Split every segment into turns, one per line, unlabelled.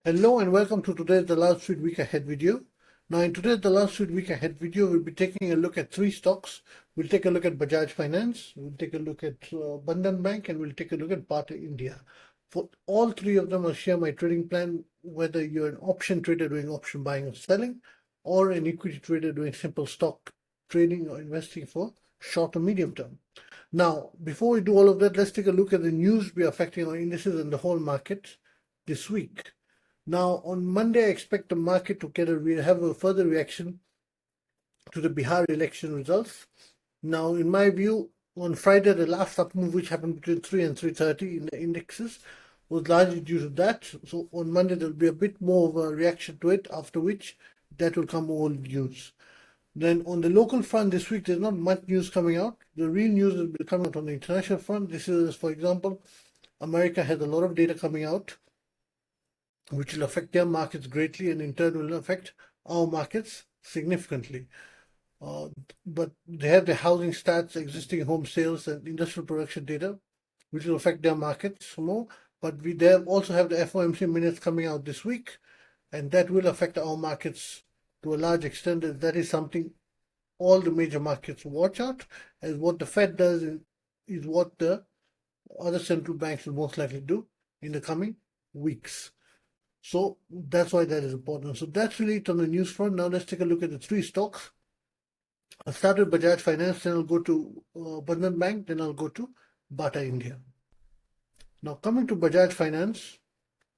Hello and welcome to today's The Last Street Week Ahead video. Now in today's The Last Street Week Ahead video, we'll be taking a look at three stocks. We'll take a look at Bajaj Finance, we'll take a look at Bandhan Bank, and we'll take a look at Bata India. For all three of them, I'll share my trading plan, whether you're an option trader doing option buying or selling, or an equity trader doing simple stock trading or investing for short or medium term. Now, before we do all of that, let's take a look at the news be affecting our indices and the whole market this week. Now, on Monday, I expect the market to have a further reaction to the Bihar election results. Now, in my view, on Friday, the last up move, which happened between 3 and 3:30 in the indexes, was largely due to that. So on Monday, there will be a bit more of a reaction to it, after which that will come old news. Then on the local front this week, there's not much news coming out. The real news will be coming out on the international front. This is, for example, America has a lot of data coming out, which will affect their markets greatly and in turn will affect our markets significantly. But they have the housing stats, existing home sales and industrial production data, which will affect their markets more. But they also have the FOMC minutes coming out this week, and that will affect our markets to a large extent. And that is something all the major markets watch out, as what the Fed does is what the other central banks will most likely do in the coming weeks. So that's why that is important. So that's really it on the news front. Now let's take a look at the three stocks. I'll start with Bajaj Finance, then I'll go to Bandhan Bank, then I'll go to Bata India. Now coming to Bajaj Finance,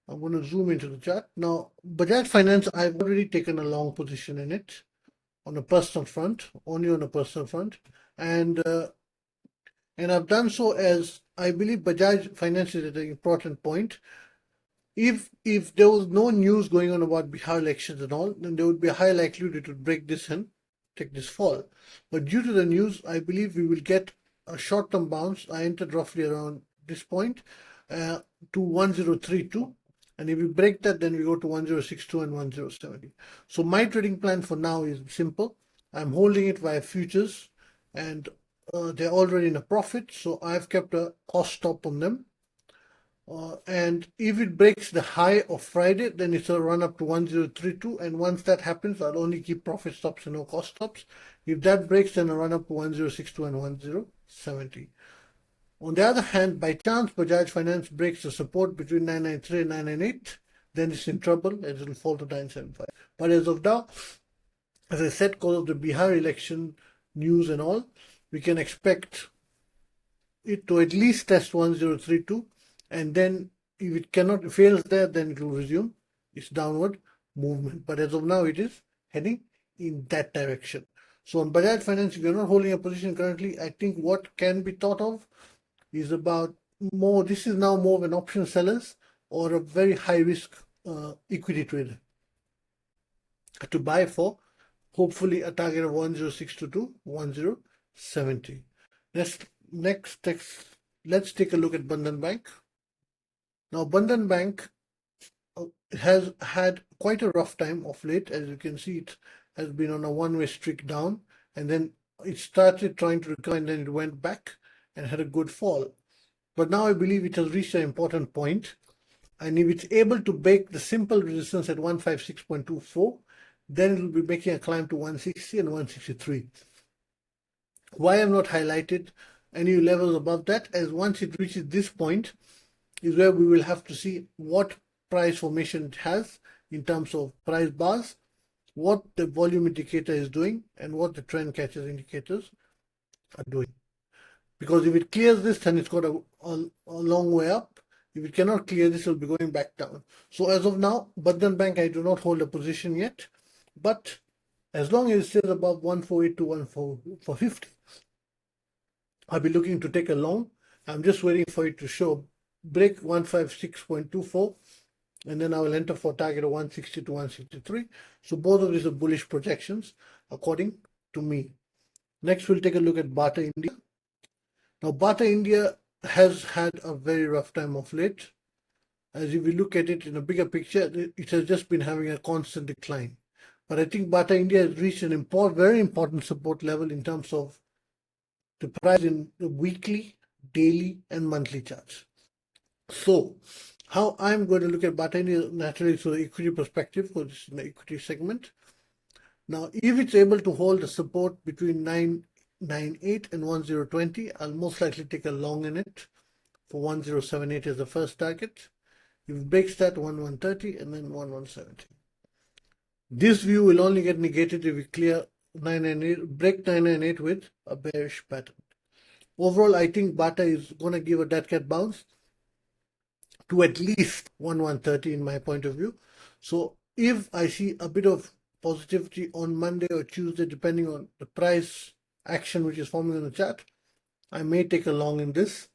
I'm going to zoom into the chart. Now Bajaj Finance, I've already taken a long position in it on a personal front, only on a personal front. And I've done so as I believe Bajaj Finance is at an important point. If there was no news going on about Bihar elections and all, then there would be a high likelihood it would break this and take this fall. But due to the news, I believe we will get a short-term bounce. I entered roughly around this point to 1032. And if we break that, then we go to 1062 and 1070. So my trading plan for now is simple. I'm holding it via futures and they're already in a profit. So I've kept a cost stop on them. And if it breaks the high of Friday, then it's a run up to 1032. And once that happens, I'll only keep profit stops and no cost stops. If that breaks, then a run up to 1062 and 1070. On the other hand, by chance, Bajaj Finance breaks the support between 993 and 998, then it's in trouble as it will fall to 975. But as of now, as I said, because of the Bihar election news and all, we can expect it to at least test 1032. And then if it fails there, then it will resume its downward movement. But as of now, it is heading in that direction. So on Bajaj Finance, if you're not holding a position currently, I think what can be thought of is about more, this is now more of an option sellers or a very high risk equity trader to buy for hopefully a target of 1062 to 1070. Let's take a look at Bandhan Bank. Now, Bandhan Bank has had quite a rough time of late. As you can see, it has been on a one-way streak down, and then it started trying to recover, and then it went back and had a good fall. But now I believe it has reached an important point, and if it's able to break the simple resistance at 156.24, then it will be making a climb to 160 and 163. Why I've not highlighted any levels above that, as once it reaches this point, is where we will have to see what price formation it has in terms of price bars, what the volume indicator is doing, and what the trend catches indicators are doing. Because if it clears this, then it's got a long way up. If it cannot clear this, it will be going back down. So as of now, Bandhan Bank, I do not hold a position yet. But as long as it stays above 148 to 150, I'll be looking to take a long. I'm just waiting for it to break 156.24, and then I will enter for target of 160 to 163. So both of these are bullish projections according to me. Next, we'll take a look at Bata India. Now, Bata India has had a very rough time of late. As if we look at it in a bigger picture, it has just been having a constant decline. But I think Bata India has reached an very important support level in terms of the price in the weekly, daily, and monthly charts. So How I'm going to look at Bata India naturally through the equity perspective, for this in the equity segment. Now, if it's able to hold the support between 998 and 1020, I'll most likely take a long in it for 1078 as the first target. If it breaks that, 1130 and then 1170. This view will only get negated if we clear 998, break 998 with a bearish pattern. Overall, I think Bata is going to give a dead cat bounce to at least 1130 in my point of view. So if I see a bit of positivity on Monday or Tuesday, depending on the price action which is forming on the chart, I may take a long in this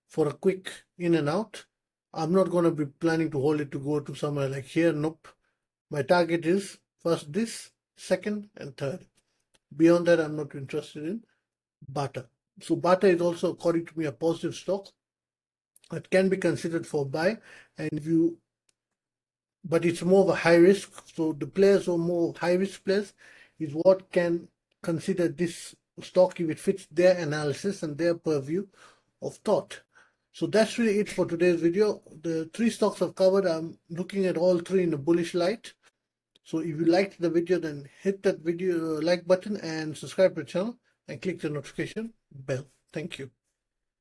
for a quick in and out. I'm not going to be planning to hold it to go to somewhere like here. Nope. My target is first this, second and third. Beyond that, I'm not interested in Bata. So Bata is also, according to me, a positive stock that can be considered for buy, and but it's more of a high risk. So the players who are more high risk players is what can consider this stock if it fits their analysis and their purview of thought. So that's really it for today's video. The three stocks I've covered, I'm looking at all three in a bullish light. So if you liked the video, then hit that video like button and subscribe to the channel and click the notification bell. Thank you.